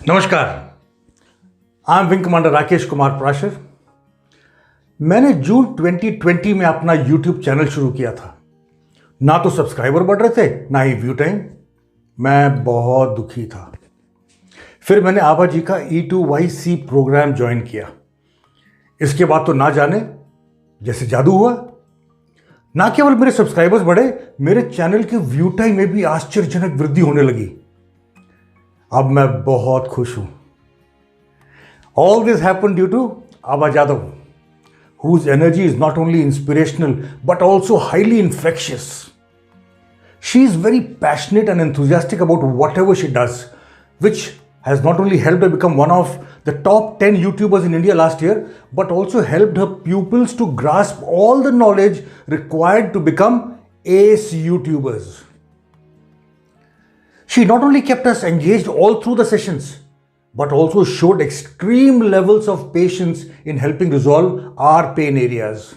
नमस्कार। I am wing commander Rakesh Kumar Prashar. मैंने June 2020 में अपना YouTube चैनल शुरू किया था। ना तो सब्सक्राइबर बढ़ रहे थे, ना ही व्यू टाइम। मैं बहुत दुखी था। फिर मैंने आभा जी का E2YC प्रोग्राम ज्वाइन किया। इसके बाद तो ना जाने जैसे जादू हुआ। ना केवल मेरे सब्सक्राइबर्स बढ़े, मेरे चैनल के व्यू टाइम में भी आश्चर्यजनक वृद्धि होने लगी। अब मैं बहुत खुश हूं। All this happened due to Abha Jadhav, whose energy is not only inspirational but also highly infectious. She is very passionate and enthusiastic about whatever she does, which has not only helped her become one of the top 10 YouTubers in India last year, but also helped her pupils to grasp all the knowledge required to become ace YouTubers. She not only kept us engaged all through the sessions, but also showed extreme levels of patience in helping resolve our pain areas.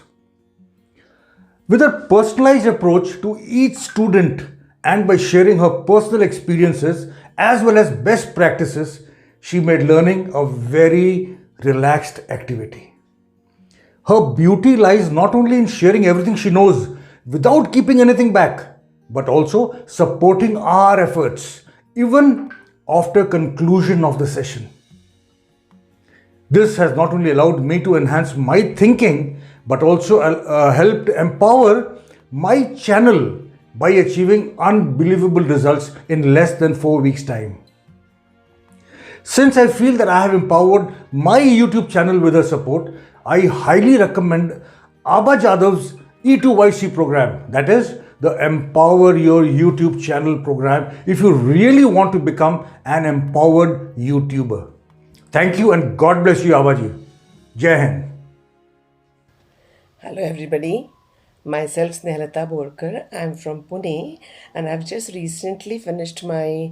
With her personalized approach to each student and by sharing her personal experiences as well as best practices, she made learning a very relaxed activity. Her beauty lies not only in sharing everything she knows without keeping anything back, but also supporting our efforts even after conclusion of the session. This has not only allowed me to enhance my thinking, but also helped empower my channel by achieving unbelievable results in less than 4 weeks' time. Since I feel that I have empowered my YouTube channel with her support, I highly recommend Abha Jadhav's E2YC program, that is the Empower Your YouTube Channel program, if you really want to become an empowered YouTuber. Thank you and God bless you, Abha ji. Jai Hind. Hello everybody, myself Snehalata Borkar. I'm from Pune and I've just recently finished my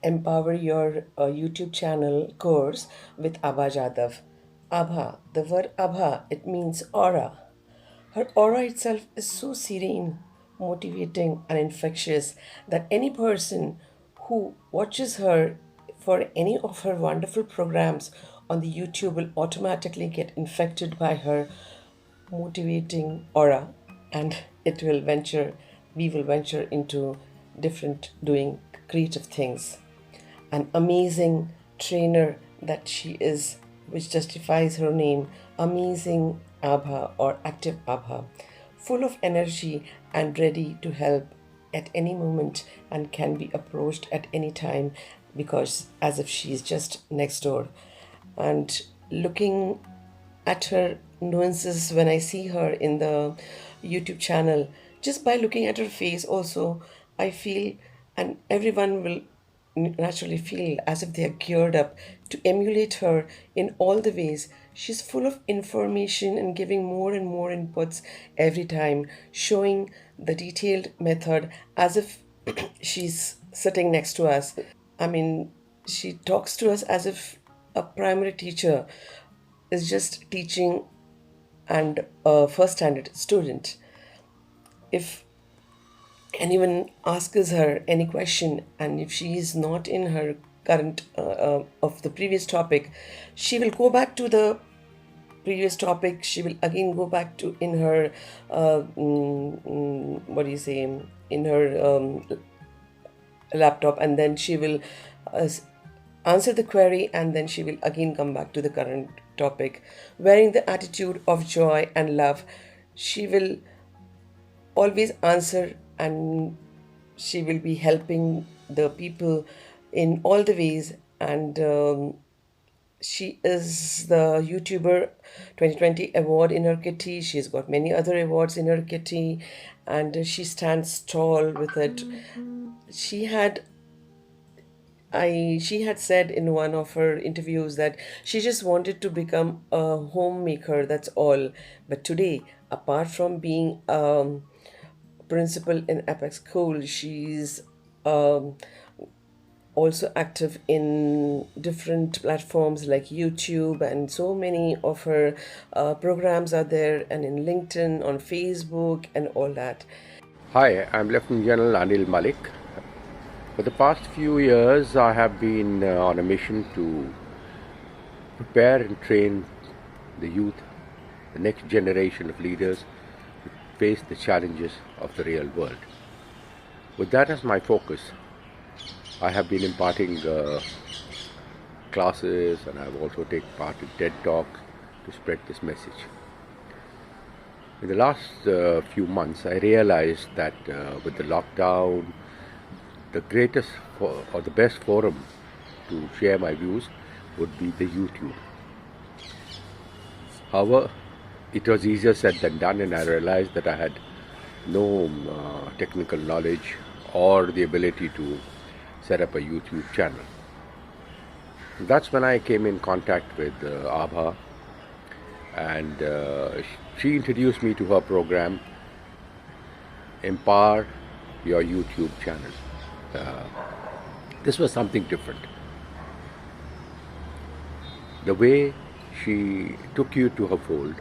Empower Your YouTube channel course with Abha Jadhav. Abha, the word Abha, it means aura. Her aura itself is so serene, motivating and infectious that any person who watches her for any of her wonderful programs on the YouTube will automatically get infected by her motivating aura and we will venture into different doing creative things. An amazing trainer that she is, which justifies her name, Amazing Abha or Active Abha, full of energy and ready to help at any moment and can be approached at any time because as if she is just next door. And looking at her nuances when I see her in the YouTube channel, just by looking at her face, also, I feel, and everyone will naturally feel as if they are geared up to emulate her in all the ways. She's full of information and giving more and more inputs every time, showing the detailed method as if she's sitting next to us. I mean, she talks to us as if a primary teacher is just teaching and a first standard student. If anyone asks her any question and if she is not in her current of the previous topic, she will go back to the previous topic. She will again go back to in her what do you say, in her laptop, and then she will answer the query, and then she will again come back to the current topic. Wearing the attitude of joy and love, she will always answer and she will be helping the people in all the ways. And she is the YouTuber 2020 award in her kitty. She's got many other awards in her kitty, and she stands tall with it. She had she had said in one of her interviews that she just wanted to become a homemaker, that's all. But today, apart from being principal in Apex School, she's also active in different platforms like YouTube, and so many of her programs are there, and in LinkedIn, on Facebook, and all that. Hi, I'm Lieutenant General Anil Malik. For the past few years, I have been on a mission to prepare and train the youth, the next generation of leaders to face the challenges of the real world. With that as my focus, I have been imparting classes, and I have also taken part in TED Talks to spread this message. In the last few months, I realized that with the lockdown, the greatest or the best forum to share my views would be the YouTube. However, it was easier said than done, and I realized that I had no technical knowledge or the ability to set up a YouTube channel. That's when I came in contact with Abha, and she introduced me to her program, Empower Your YouTube Channel. This was something different. The way she took you to her fold,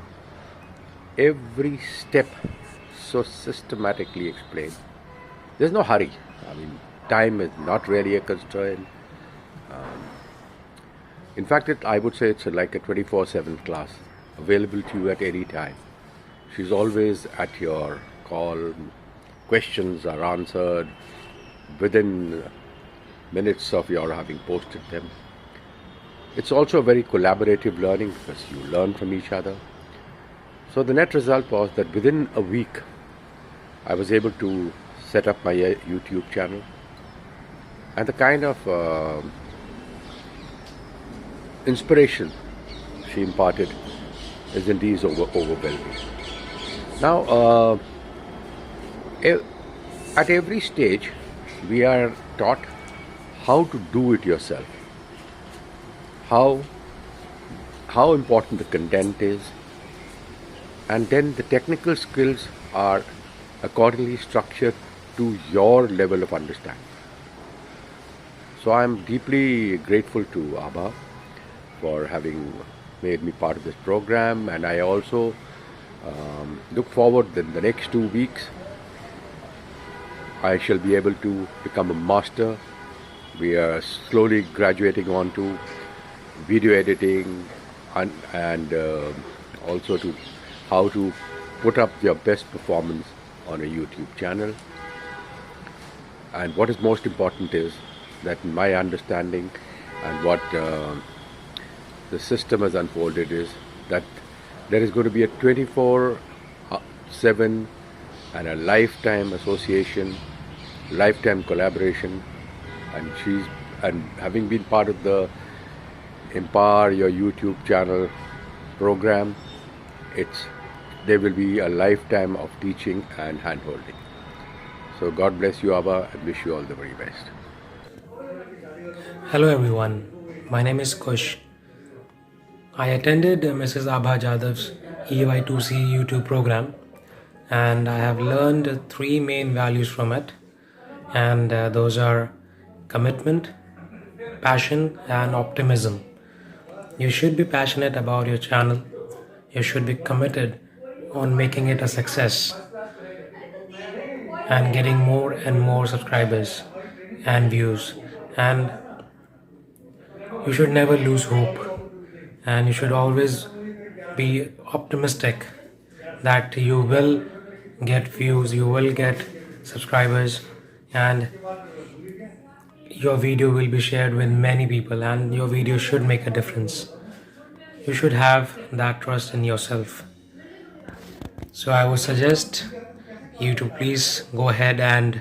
every step so systematically explained. There's no hurry. I mean, time is not really a constraint. In fact, I would say it's like a 24/7 class, available to you at any time. She's always at your call. Questions are answered within minutes of your having posted them. It's also a very collaborative learning because you learn from each other. So the net result was that within a week, I was able to set up my YouTube channel, and the kind of inspiration she imparted is indeed overwhelming. Now, at every stage, we are taught how to do it yourself, how important the content is, and then the technical skills are accordingly structured to your level of understanding. So I am deeply grateful to Abha for having made me part of this program, and I also look forward that in the next 2 weeks I shall be able to become a master. We are slowly graduating on to video editing and also to how to put up your best performance on a YouTube channel. And what is most important is that in my understanding and what the system has unfolded is that there is going to be a 24/7 and a lifetime association, lifetime collaboration, and having been part of the Empower Your YouTube Channel program, there will be a lifetime of teaching and hand-holding. So God bless you, Abha, and wish you all the very best. Hello everyone, my name is Kush. I attended Mrs. Abha Jadhav's EY2C YouTube program, and I have learned 3 main values from it, and those are commitment, passion and optimism. You should be passionate about your channel. You should be committed on making it a success and getting more and more subscribers and views, and you should never lose hope, and you should always be optimistic that you will get views, you will get subscribers, and your video will be shared with many people, and your video should make a difference. You should have that trust in yourself. So I would suggest you to please go ahead and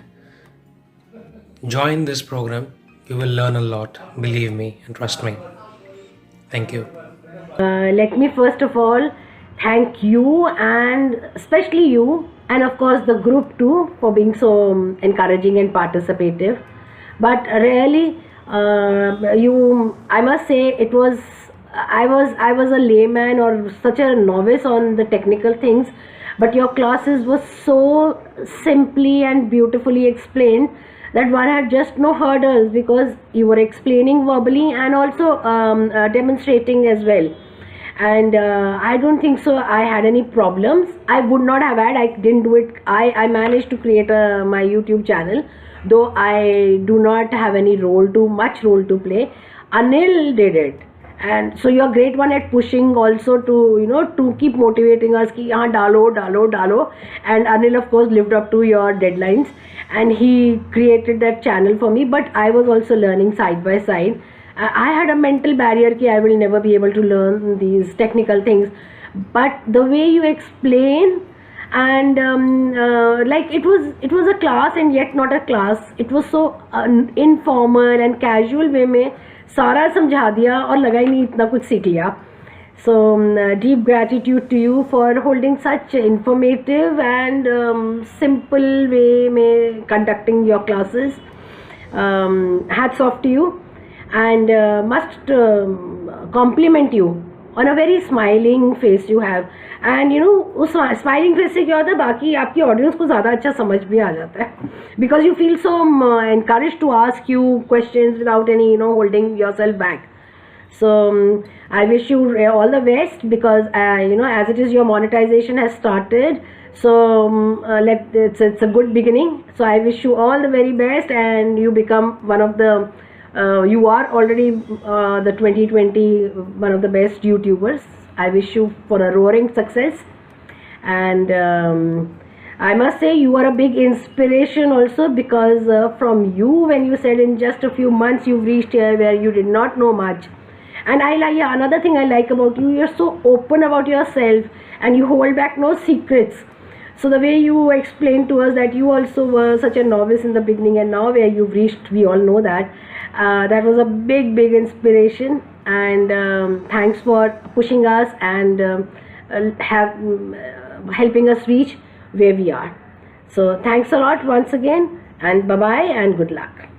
join this program. You will learn a lot, believe me and trust me. Thank you. Let me first of all thank you, and especially you, and of course the group too, for being so encouraging and participative. But really, I must say, I was a layman or such a novice on the technical things, but your classes were so simply and beautifully explained that one had just no hurdles, because you were explaining verbally and also demonstrating as well. and I don't think so I had any problems. I would not have had, I didn't do it. I managed to create my YouTube channel, though I do not have any much role to play. Anil did it, and so you're great one at pushing also to keep motivating us ki yahan dalo, and Anil of course lived up to your deadlines and he created that channel for me. But I was also learning side by side. I had a mental barrier ki I will never be able to learn these technical things, but the way you explain, and like it was a class and yet not a class. It was so informal and casual way में सारा समझा दिया और लगा ही नहीं इतना कुछ सीख लिया. So deep gratitude to you for holding such informative and simple way में conducting your classes. Hats off to you, and must compliment you on a very smiling face you have. And उस smiling face से क्या होता है, बाकी आपकी audience को ज़्यादा अच्छा समझ भी आ जाता है, because you feel so encouraged to ask you questions without any holding yourself back. So I wish you all the best, because as it is, your monetization has started. So it's a good beginning. So I wish you all the very best, and you become one of the you are already the 2020 one of the best YouTubers. I wish you for a roaring success, and I must say you are a big inspiration also, because from you, when you said in just a few months you've reached here where you did not know much. And another thing I like about you, you're so open about yourself and you hold back no secrets. So the way you explained to us that you also were such a novice in the beginning, and now where you've reached, we all know that. That was a big inspiration, and thanks for pushing us and helping us reach where we are. So thanks a lot once again, and bye bye and good luck.